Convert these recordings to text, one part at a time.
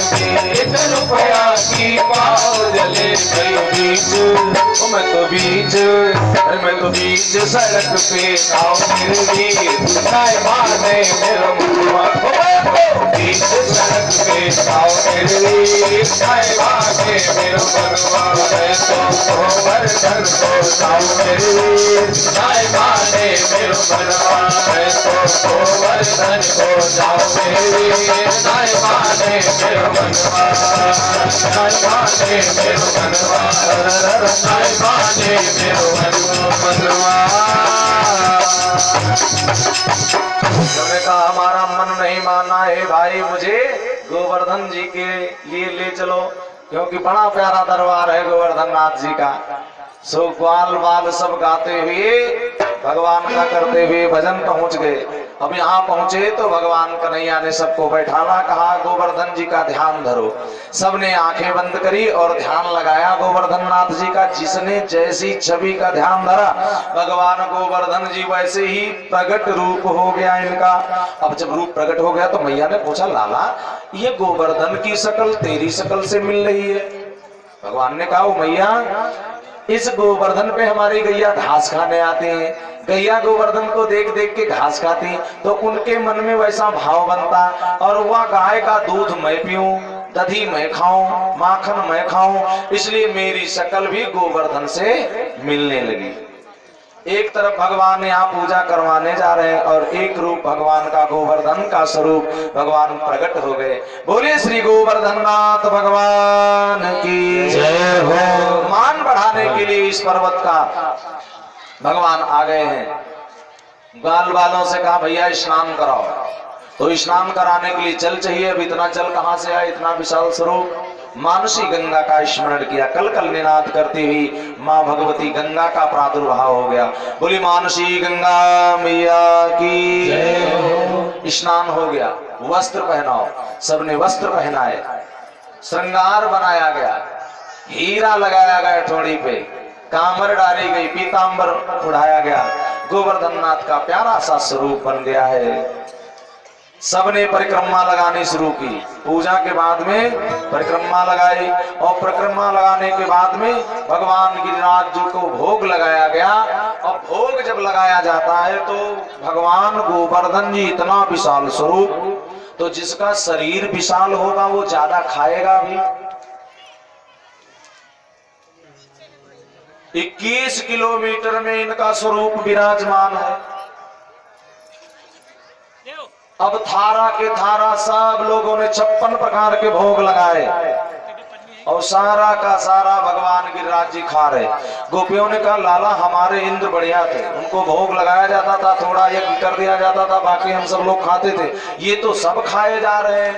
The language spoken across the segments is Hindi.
एक रुपया की पाव जले बीच, मैं तो बीच, मैं तो बीच सड़क पे आओ मेरे वीर, नाय माने मेरा मुआ, बीच सड़क पे आओ मेरे वीर, नाय माने मेरा मनवा, मैं तो गोवर्धन को जाओ मेरे वीर, नाय माने मेरा मनवा, मैं तो गोवर्धन को जाओ मेरे वीर, नाय माने मेरा मनवा, नाय माने मेरा मनवा, नाय माने मेरा मनवा। तुमने कहा हमारा मन नहीं माना है भाई, मुझे गोवर्धन जी के लिए ले चलो, क्योंकि बड़ा प्यारा दरबार है गोवर्धन नाथ जी का। सो ग्वाल बाल सब गाते हुए भगवान का करते हुए भजन पहुंच गए। अब यहाँ पहुंचे तो भगवान कन्हैया ने सबको बैठाना, कहा गोवर्धन जी का ध्यान धरो। सबने आंखें बंद करी और ध्यान लगाया गोवर्धन नाथ जी का। जिसने जैसी छवि का ध्यान धरा, भगवान गोवर्धन जी वैसे ही प्रकट रूप हो गया इनका। अब जब रूप प्रकट हो गया तो मैया ने पूछा, लाला ये गोवर्धन की शकल तेरी शकल से मिल रही है। भगवान ने कहा, मैया इस गोवर्धन पे हमारी गैया घास खाने आते हैं, गैया गोवर्धन को देख देख के घास खाती, तो उनके मन में वैसा भाव बनता, और वह गाय का दूध मैं पीऊं, दही मैं खाऊं, माखन मैं खाऊं, इसलिए मेरी शक्ल भी गोवर्धन से मिलने लगी। एक तरफ भगवान यहाँ पूजा करवाने जा रहे हैं और एक रूप भगवान का गोवर्धन का स्वरूप भगवान प्रकट हो गए। बोलिए श्री गोवर्धन नाथ भगवान की जय हो। मान बढ़ाने के लिए इस पर्वत का भगवान आ गए हैं। ग्वाल वालों से कहा, भैया स्नान कराओ, तो स्नान कराने के लिए जल चाहिए। अब इतना जल कहाँ से आया, इतना विशाल स्वरूप। मानसी गंगा का स्मरण किया, कल कल निनाद करती हुई माँ भगवती गंगा का प्रादुर्भाव हो गया। बोली मानसी गंगा मैया की। स्नान हो गया, वस्त्र पहनाओ, सबने वस्त्र पहनाए, श्रृंगार बनाया गया, हीरा लगाया गया ठोड़ी पे, कामर डाली गई, पीतांबर उड़ाया गया। गोवर्धन नाथ का प्यारा सा स्वरूप बन गया है। सबने परिक्रमा लगानी शुरू की। पूजा के बाद में परिक्रमा लगाई, और परिक्रमा लगाने के बाद में भगवान गिरिराज जी को भोग लगाया गया। और भोग जब लगाया जाता है तो भगवान गोवर्धन जी इतना विशाल स्वरूप, तो जिसका शरीर विशाल होगा वो ज्यादा खाएगा भी। 21 किलोमीटर में इनका स्वरूप विराजमान है। अब थारा के थारा सब लोगों ने 56 प्रकार के भोग लगाए, और सारा का सारा भगवान गिरिराज जी खा रहे। गोपियों ने कहा, लाला हमारे इंद्र बढ़िया थे, उनको भोग लगाया जाता था, थोड़ा यज्ञ कर दिया जाता था, बाकी हम सब लोग खाते थे, ये तो सब खाए जा रहे हैं।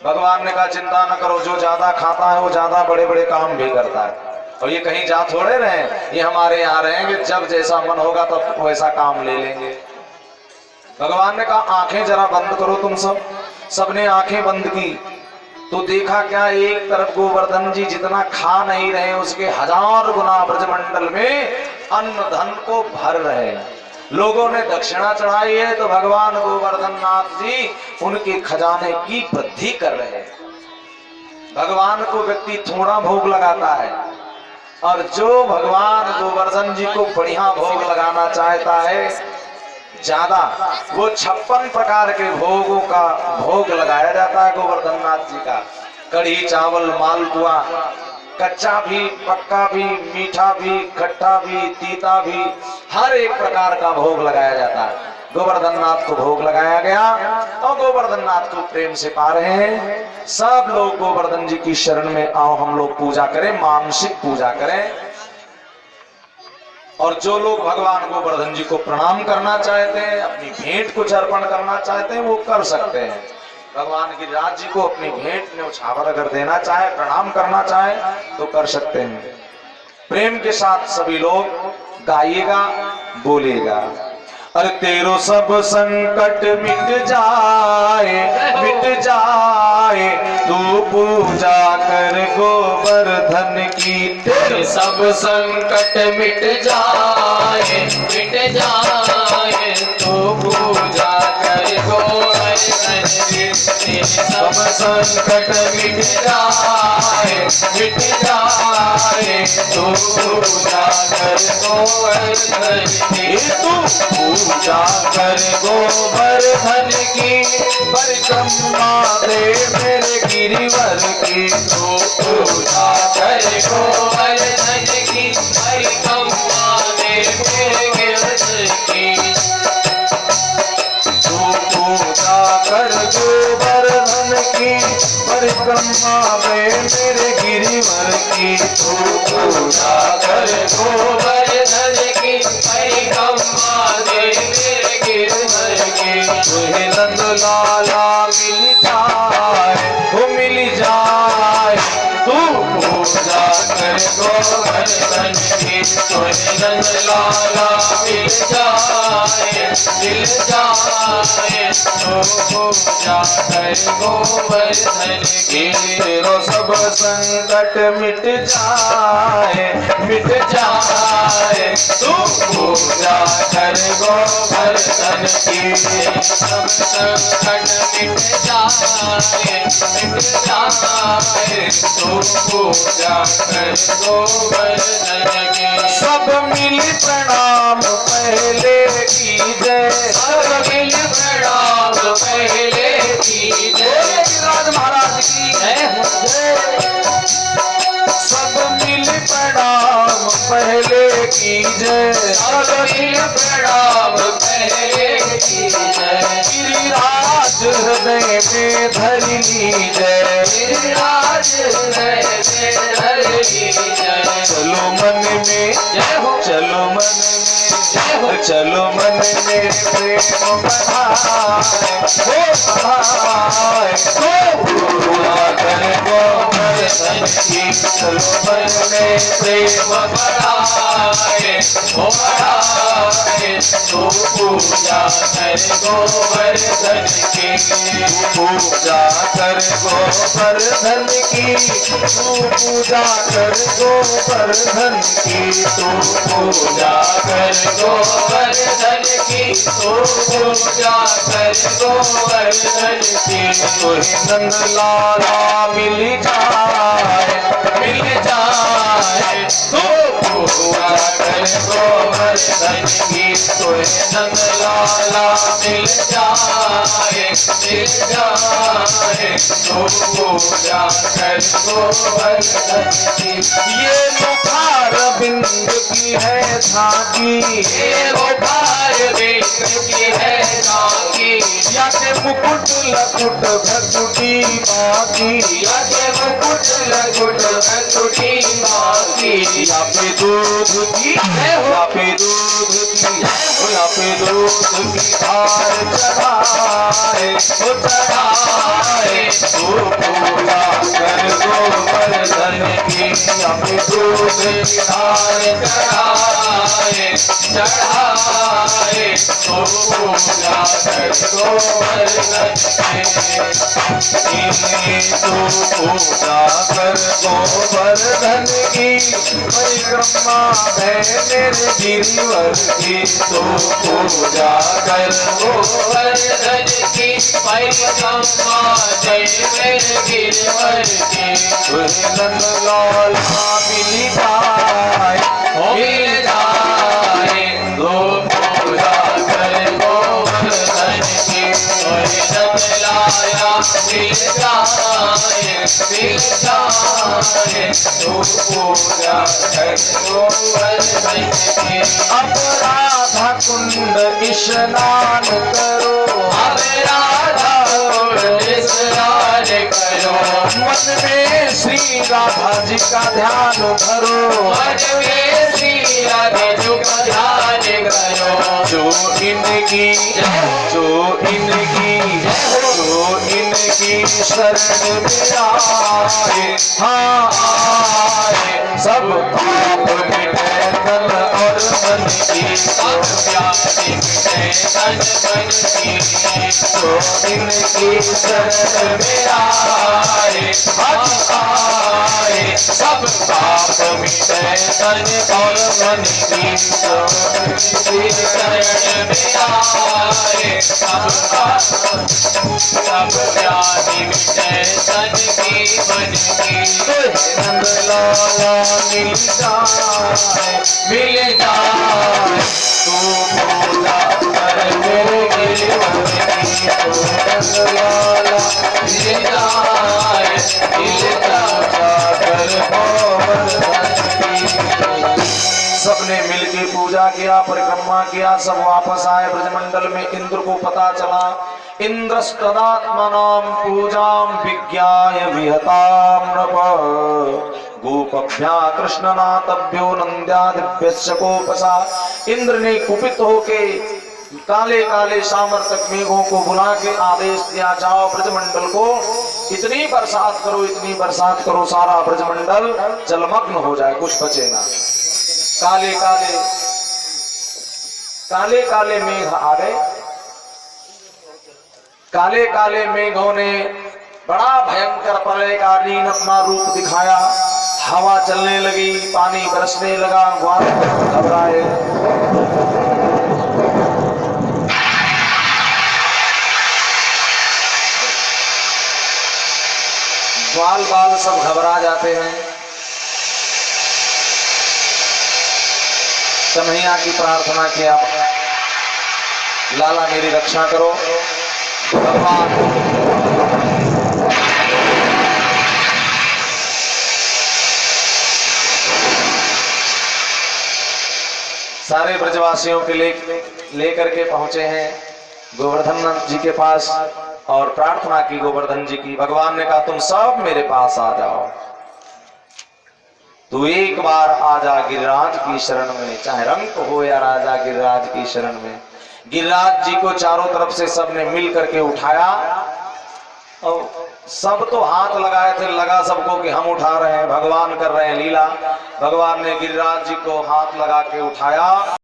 भगवान ने कहा, चिंता न करो, जो ज्यादा खाता है वो ज्यादा बड़े बड़े काम भी करता है, और ये कहीं जा थोड़े रहे, ये हमारे यहाँ रहेंगे, जब जैसा मन होगा तब तो वैसा काम ले लेंगे। भगवान ने कहा, आंखें जरा बंद करो तुम सब। सबने आंखें बंद की तो देखा क्या, एक तरफ गोवर्धन जी जितना खा नहीं रहे, उसके 1000 गुना ब्रजमंडल में अन्न धन को भर रहे हैं। लोगों ने दक्षिणा चढ़ाई है तो भगवान गोवर्धन नाथ जी उनके खजाने की वृद्धि कर रहे हैं। भगवान को व्यक्ति थोड़ा भोग लगाता है, और जो भगवान गोवर्धन जी को बढ़िया भोग लगाना चाहता है ज्यादा, वो 56 प्रकार के भोगों का भोग लगाया जाता है गोवर्धन नाथ जी का। कढ़ी चावल, मालपुआ, कच्चा भी, पक्का भी, मीठा भी, खट्टा भी, तीता भी, हर एक प्रकार का भोग लगाया जाता है। गोवर्धन नाथ को भोग लगाया गया और गोवर्धन नाथ को प्रेम से पा रहे हैं। सब लोग गोवर्धन जी की शरण में आओ, हम लोग पूजा करें, मानसिक पूजा करें। और जो लोग भगवान गोवर्धन जी को प्रणाम करना चाहते हैं, अपनी भेंट कुछ अर्पण करना चाहते हैं, वो कर सकते हैं। भगवान गिरिराज जी को अपनी भेंट न्यौछावर अगर देना चाहे, प्रणाम करना चाहे तो कर सकते हैं। प्रेम के साथ सभी लोग गाइएगा, बोलिएगा। अरे तेरो सब संकट मिट जाए, तू पूजा कर गोवर्धन की। तेरे सब संकट मिट जाए, तू पूजा कर गोवर्धन की। सब संकट मिट जाए तू पूजा कर गोवर्धन की तू पूजा कर गोवर्धन की परिक्रमा दे मेरे गिरिवर की तू पूजा कर गोवर्धन की परिक्रमा दे मेरे गिरिवर की तू पूजा कर गोवर्धन की परिक्रमा दे मेरे गिरिवर की तू पूजा कर गोवर्धन की परिक्रमा दे मेरे गिरिवर की तुहे नंद लाला मिल जाए वो मिल जाए तू पूजा कर गोवर्धन की तुहे नंद लाला मिल जाए तो पूजा कर गोवर्धन की तेरो सब संकट मिट जाए तू पूजा कर गोवर्धन की सब संकट मिट जाए तू पूजा कर गोवर्धन की सब मिल प्रणाम पहले कीजय सब मिल प्रणाम पहले कीजय राज महाराज की सब मिल प्रणाम पहले कीजय सब मिल प्रणाम पहले कीजय गिरिराज हृदय में धर लीजय गिरिराज हृदय में धर लीजय चलो मन में जय हो चलो मन में चलो मन में प्रेम बढ़ाए पूजा कर गोवर्धन की चलो मन में प्रेम बढ़ाए तो पूजा कर गोवर्धन की पूजा कर गोवर्धन की तू पूजा कर गोवर्धन की तू पूजा कर गोवर्धन की तू पूजा कर गोवर्धन की तुहे नंद लाला मिल जाए तू पूजा कर गोवर्धन की तुहे नंद लाला मिल जाए तो पूजा कर गोवर्धन की ये मुखार बिंद की है झांकी ये मुखार बिंद की है झांकी या के मुकुट लकुट भकुटी बाकी या के मुकुट लकुट भकुटी बाकी या पे दूध की या पे दूध की या पे दूध की धार चढ़ाए तो पूजा कर गोवर्धन की या पे दूध की धार चढ़ाए तो पूजा कर गोवर्धन की तो पूजा कर गोवर्धन की परिक्रमा है मेरे गिरिवर की तो पूजा कर गोवर्धन की परिक्रमा जय मेरे गिरिवर की तुहे नंद लाला मिल जाए तो पूजा कर गोवर्धन की तुहे नंद लाला मिल जाए तो पूजा कर गोवर्धन की अब राधा कुंड स्नान करो अब राधा कुंड स्नान करो मन में श्री राधा जी का ध्यान धरो मन में श्री राधा जी का ध्यान करो जो इनकी शरण में आए हाँ आए सब पाप मिटे तन और मन की सब व्याधि मिटे तन मन की तो इनकी शरण में आए आए सब पाप मिटे तन और मन की शरण में आए, सब व्याधि मिटे तन की मन की। नंद लाला मिल जाए तू पूजा कर मेरे जीवन की। नंद लाला मिल जाए सबने मिलके पूजा किया, परिक्रमा किया, सब वापस आए ब्रजमंडल में। इंद्र को पता चला, इंद्रस्तदात्मनां पूजां विज्ञाय विहतां नृप गोपभ्या कृष्णनाथभ्यो नंद्यादिभ्यश्च कोपसा। इंद्र ने कुपित होके काले काले सामर्थक मेघों को बुला के आदेश दिया, जाओ ब्रजमंडल को इतनी बरसात करो सारा ब्रजमंडल जलमग्न हो जाए, कुछ बचे ना। काले काले मेघ आ गए। काले काले मेघों ने बड़ा भयंकर प्रलयकालीन अपना रूप दिखाया। हवा चलने लगी, पानी बरसने लगा, ग्वाल घबराए। ग्वाल बाल सब घबरा जाते हैं। कन्हैया की प्रार्थना किया, लाला मेरी रक्षा करो। भगवान सारे ब्रजवासियों के लेकर के पहुंचे हैं गोवर्धन जी के पास और प्रार्थना की गोवर्धन जी की। भगवान ने कहा, तुम सब मेरे पास आ जाओ, तू एक बार आ जा गिरिराज की शरण में, चाहे रंग हो या राजा गिरिराज की शरण में। गिरिराज जी को चारों तरफ से सबने मिल करके उठाया और सब तो हाथ लगाए थे, लगा सबको कि हम उठा रहे हैं, भगवान कर रहे हैं लीला। भगवान ने गिरिराज जी को हाथ लगा के उठाया।